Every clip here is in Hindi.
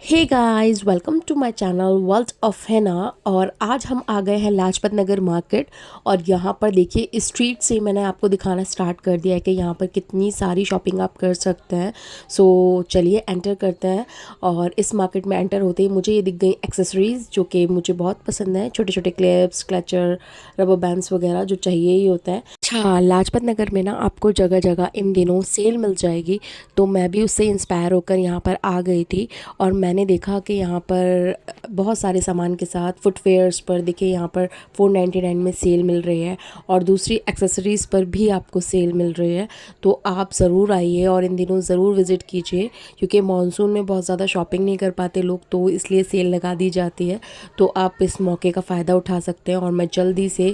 Hey guys, welcome to my channel world of हैना। और आज हम आ गए हैं लाजपत नगर मार्केट। और यहाँ पर देखिए, इस स्ट्रीट से मैंने आपको दिखाना स्टार्ट कर दिया है कि यहाँ पर कितनी सारी शॉपिंग आप कर सकते हैं। सो चलिए एंटर करते हैं। और इस मार्केट में एंटर होते ही मुझे ये दिख गई एक्सेसरीज़ जो कि मुझे बहुत पसंद है। छोटे छोटे क्लिप्स, क्लचर, रबर बैंड्स वगैरह जो चाहिए ही होता है। अच्छा, लाजपत नगर में ना आपको जगह जगह इन दिनों सेल मिल जाएगी। तो मैं भी उससे इंस्पायर होकर यहाँ पर आ गई थी। और मैंने देखा कि यहाँ पर बहुत सारे सामान के साथ फुटवेयर्स पर देखिए यहाँ पर 499 में सेल मिल रही है। और दूसरी एक्सेसरीज़ पर भी आपको सेल मिल रही है। तो आप ज़रूर आइए और इन दिनों ज़रूर विज़िट कीजिए, क्योंकि मानसून में बहुत ज़्यादा शॉपिंग नहीं कर पाते लोग, तो इसलिए सेल लगा दी जाती है। तो आप इस मौके का फ़ायदा उठा सकते हैं। और मैं जल्दी से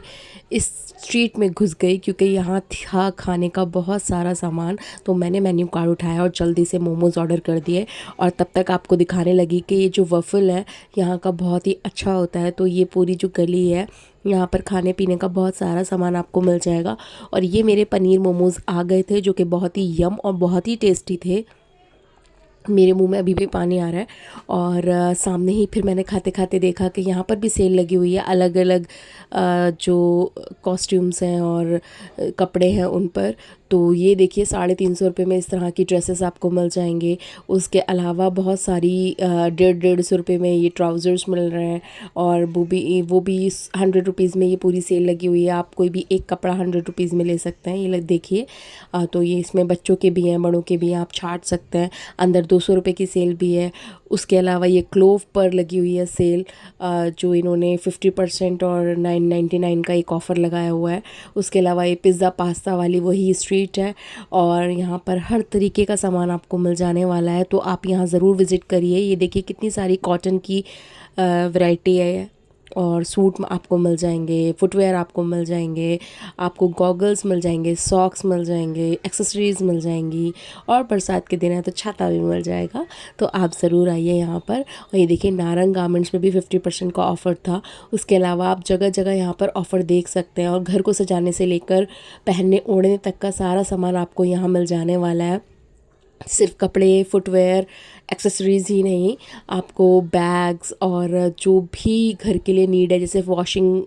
इस स्ट्रीट में घुस गई क्योंकि यहाँ था खाने का बहुत सारा सामान। तो मैंने मेन्यू कार्ड उठाया और जल्दी से मोमोज़ ऑर्डर कर दिए। और तब तक आपको दिखाने लगी कि ये जो वफ़ल है यहाँ का बहुत ही अच्छा होता है। तो ये पूरी जो गली है, यहाँ पर खाने पीने का बहुत सारा सामान आपको मिल जाएगा। और ये मेरे पनीर मोमोज़ आ गए थे जो कि बहुत ही यम और बहुत ही टेस्टी थे। मेरे मुंह में अभी भी पानी आ रहा है। और सामने ही फिर मैंने खाते खाते देखा कि यहाँ पर भी सेल लगी हुई है, अलग अलग जो कॉस्ट्यूम्स हैं और कपड़े हैं उन पर। तो ये देखिए 350 रुपये में इस तरह की ड्रेसेस आपको मिल जाएंगे। उसके अलावा बहुत सारी 150 150 रुपये में ये ट्राउज़र्स मिल रहे हैं। और वो भी 100 रुपीज़ में ये पूरी सेल लगी हुई है। आप कोई भी एक कपड़ा 100 रुपीज़ में ले सकते हैं। देखिए, तो ये इसमें बच्चों के भी हैं, बड़ों के भी हैं, आप छाट सकते हैं। अंदर 200 रुपये की सेल भी है। उसके अलावा ये क्लोव पर लगी हुई है सेल, जो इन्होंने 50% और 999 का एक ऑफ़र लगाया हुआ है। उसके अलावा ये पिज़्ज़ा पास्ता वाली वही स्ट्रीट है। और यहाँ पर हर तरीके का सामान आपको मिल जाने वाला है। तो आप यहाँ ज़रूर विज़िट करिए। ये देखिए कितनी सारी कॉटन की वैरायटी है। और सूट आपको मिल जाएंगे, फुटवेयर आपको मिल जाएंगे, आपको गॉगल्स मिल जाएंगे, सॉक्स मिल जाएंगे, एक्सेसरीज़ मिल जाएंगी। और बरसात के दिन है तो छाता भी मिल जाएगा। तो आप ज़रूर आइए यहाँ पर। और ये देखिए नारंग गारमेंट्स में भी 50% का ऑफ़र था। उसके अलावा आप जगह जगह यहाँ पर ऑफ़र देख सकते हैं। और घर को सजाने से लेकर पहनने ओढ़ने तक का सारा सामान आपको यहाँ मिल जाने वाला है। सिर्फ कपड़े, फुटवेयर, एक्सेसरीज़ ही नहीं, आपको बैग्स और जो भी घर के लिए नीड है, जैसे वॉशिंग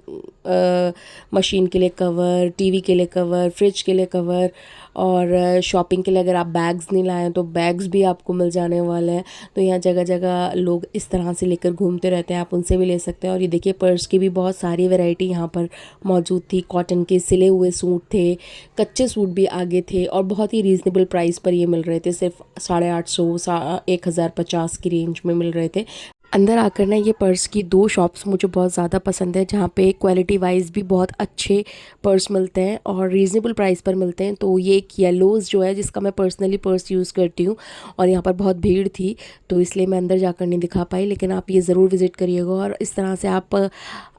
मशीन के लिए कवर, टीवी के लिए कवर, फ्रिज के लिए कवर। और शॉपिंग के लिए अगर आप बैग्स नहीं लाएं तो बैग्स भी आपको मिल जाने वाले हैं। तो यहाँ जगह जगह लोग इस तरह से लेकर घूमते रहते हैं, आप उनसे भी ले सकते हैं। और ये देखिए पर्स की भी बहुत सारी वैरायटी यहाँ पर मौजूद थी। कॉटन के सिले हुए सूट थे, कच्चे सूट भी आगे थे। और बहुत ही रीज़नेबल प्राइस पर ये मिल रहे थे, सिर्फ 850 1050 की रेंज में मिल रहे थे। अंदर आकर ना ये पर्स की दो शॉप्स मुझे बहुत ज़्यादा पसंद है, जहाँ पे क्वालिटी वाइज भी बहुत अच्छे पर्स मिलते हैं और रीज़नेबल प्राइस पर मिलते हैं। तो ये एक येलोज़ जो है, जिसका मैं पर्सनली पर्स यूज़ करती हूँ। और यहाँ पर बहुत भीड़ थी तो इसलिए मैं अंदर जाकर नहीं दिखा पाई, लेकिन आप ये ज़रूर विज़िट करिएगा। और इस तरह से आप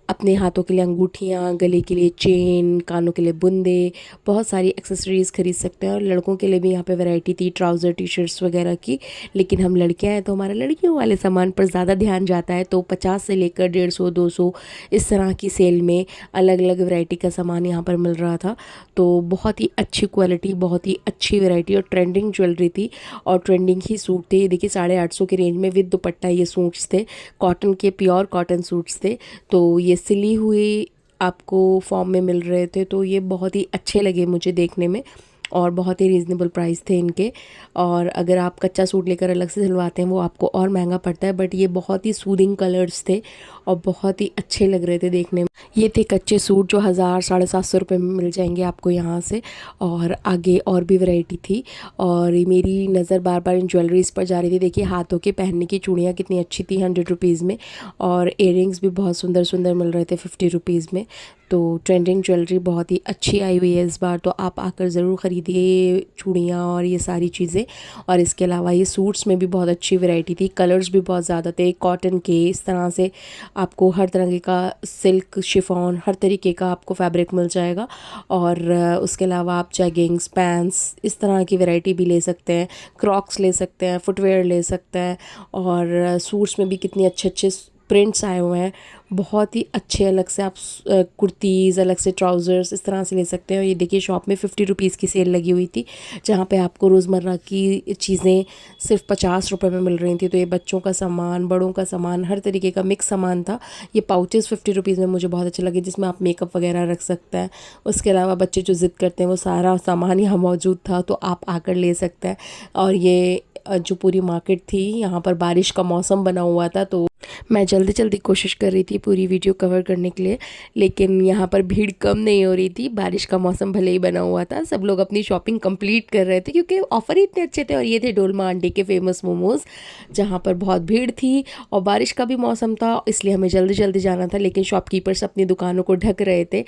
अपने हाथों के लिए अंगूठियाँ, गले के लिए चेन, कानों के लिए बुंदे, बहुत सारी एक्सेसरीज़ खरीद सकते हैं। और लड़कों के लिए भी यहाँ पे वैरायटी थी, ट्राउज़र, टी शर्ट्स वगैरह की। लेकिन हम लड़कियाँ हैं तो हमारा लड़कियों वाले सामान पर ज़्यादा ध्यान जाता है। तो 50 से लेकर 150 200 इस तरह की सेल में अलग अलग वैरायटी का सामान यहाँ पर मिल रहा था। तो बहुत ही अच्छी क्वालिटी, बहुत ही अच्छी वैरायटी और ट्रेंडिंग ज्वेलरी थी। और ट्रेंडिंग ही सूट थे। ये देखिए 850 की रेंज में विद दुपट्टा ये सूट्स थे, कॉटन के, प्योर कॉटन सूट्स थे। तो ये सिली हुई आपको फॉर्म में मिल रहे थे। तो ये बहुत ही अच्छे लगे मुझे देखने में। और बहुत ही रीज़नेबल प्राइस थे इनके। और अगर आप कच्चा सूट लेकर अलग से सिलवाते हैं वो आपको और महंगा पड़ता है, बट ये बहुत ही सूदिंग कलर्स थे और बहुत ही अच्छे लग रहे थे देखने में। ये थे कच्चे सूट जो 1000 750 रुपये में मिल जाएंगे आपको यहाँ से। और आगे और भी वैरायटी थी। और मेरी नज़र बार बार इन ज्वेलरीज़ पर जा रही थी। देखिए हाथों के पहनने की चूड़ियाँ कितनी अच्छी थी 100 रुपीज़ में। और इयररिंग्स भी बहुत सुंदर सुंदर मिल रहे थे 50 रुपीज़ में। तो ट्रेंडिंग ज्वेलरी बहुत ही अच्छी आई हुई है इस बार। तो आप आकर ज़रूर ख़रीदिए चूड़ियाँ और ये सारी चीज़ें। और इसके अलावा ये सूट्स में भी बहुत अच्छी वैरायटी थी, कलर्स भी बहुत ज़्यादा थे, कॉटन के, इस तरह से आपको हर तरह का, सिल्क, शिफॉन, हर तरीके का आपको फैब्रिक मिल जाएगा। और उसके अलावा आप जैगिंग्स, पैंट्स, इस तरह की वैरायटी भी ले सकते हैं, क्रॉक्स ले सकते हैं, फुटवेयर ले सकते हैं। और सूट्स में भी कितनी अच्छे अच्छे प्रिंट्स आए हुए हैं, बहुत ही अच्छे। अलग से आप कुर्तीज़, अलग से ट्राउज़र्स इस तरह से ले सकते हैं। और ये देखिए शॉप में 50 रुपीज़ की सेल लगी हुई थी, जहाँ पे आपको रोज़मर्रा की चीज़ें सिर्फ 50 रुपये में मिल रही थी। तो ये बच्चों का सामान, बड़ों का सामान, हर तरीके का मिक्स सामान था। ये पाउचेज़ 50 रुपीज़ में मुझे बहुत अच्छे लगे, जिसमें आप मेकअप वगैरह रख सकते हैं। उसके अलावा बच्चे जो ज़िद करते हैं वो सारा सामान यहाँ मौजूद था, तो आप आकर ले सकते हैं। और ये जो पूरी मार्केट थी, यहाँ पर बारिश का मौसम बना हुआ था, तो मैं जल्दी जल्दी कोशिश कर रही थी पूरी वीडियो कवर करने के लिए, लेकिन यहाँ पर भीड़ कम नहीं हो रही थी। बारिश का मौसम भले ही बना हुआ था, सब लोग अपनी शॉपिंग कंप्लीट कर रहे थे क्योंकि ऑफ़र ही इतने अच्छे थे। और ये थे डोलमा आंटी के फेमस मोमोज़, जहाँ पर बहुत भीड़ थी और बारिश का भी मौसम था, इसलिए हमें जल्दी जल्दी जाना था। लेकिन शॉपकीपर्स अपनी दुकानों को ढक रहे थे।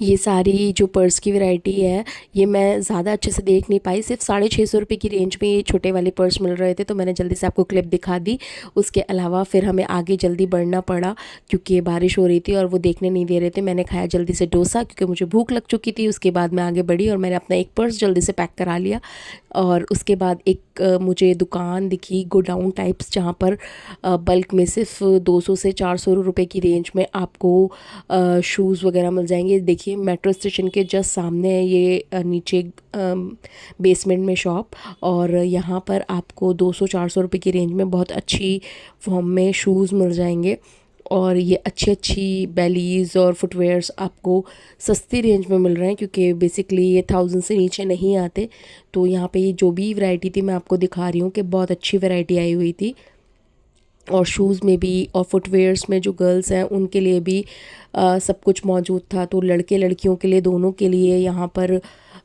ये सारी जो पर्स की वैरायटी है, ये मैं ज़्यादा अच्छे से देख नहीं पाई। सिर्फ 650 रुपये की रेंज में ये छोटे वाले पर्स मिल रहे थे, तो मैंने जल्दी से आपको क्लिप दिखा दी। उसके अलावा फिर हमें आगे जल्दी बढ़ना पड़ा क्योंकि बारिश हो रही थी और वो देखने नहीं दे रहे थे। मैंने खाया जल्दी से डोसा क्योंकि मुझे भूख लग चुकी थी। उसके बाद मैं आगे बढ़ी और मैंने अपना एक पर्स जल्दी से पैक करा लिया। और उसके बाद एक मुझे दुकान दिखी गोडाउन टाइप्स, जहाँ पर बल्क में सिर्फ 200 से 400 रुपये की रेंज में आपको शूज़ वगैरह मिल जाएंगे। देखिए मेट्रो स्टेशन के जस्ट सामने है ये नीचे बेसमेंट में शॉप, और यहाँ पर आपको 200-400 रुपये की रेंज में बहुत अच्छी फॉर्म में शूज़ मिल जाएंगे। और ये अच्छी अच्छी बेलीज़ और फुटवेयर्स आपको सस्ती रेंज में मिल रहे हैं क्योंकि बेसिकली ये 1000 से नीचे नहीं आते। तो यहाँ पे ये जो भी वैरायटी थी मैं आपको दिखा रही हूँ कि बहुत अच्छी वैरायटी आई हुई थी। और शूज़ में भी और फुटवेयर्स में जो गर्ल्स हैं उनके लिए भी सब कुछ मौजूद था। तो लड़के लड़कियों के लिए दोनों के लिए यहाँ पर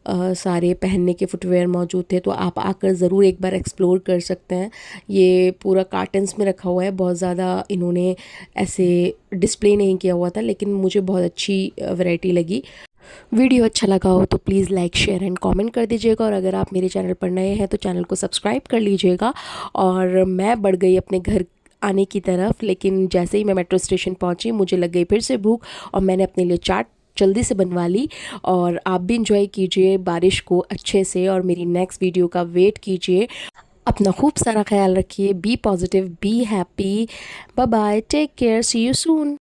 सारे पहनने के फुटवेयर मौजूद थे। तो आप आकर ज़रूर एक बार एक्सप्लोर कर सकते हैं। ये पूरा कार्टन्स में रखा हुआ है, बहुत ज़्यादा इन्होंने ऐसे डिस्प्ले नहीं किया हुआ था, लेकिन मुझे बहुत अच्छी वैरायटी लगी। वीडियो अच्छा लगा हो तो please like, share and comment कर दीजिएगा। और अगर आप मेरे चैनल पर नए हैं तो चैनल को सब्सक्राइब कर लीजिएगा। और मैं बढ़ गई अपने घर आने की तरफ, लेकिन जैसे ही मैं मेट्रो स्टेशन पहुंची मुझे लग गई फिर से भूख और मैंने अपने लिए चाट जल्दी से बनवा ली। और आप भी इंजॉय कीजिए बारिश को अच्छे से और मेरी नेक्स्ट वीडियो का वेट कीजिए। अपना खूब सारा ख्याल रखिए। Be positive, be happy. Bye bye, take care, see you soon.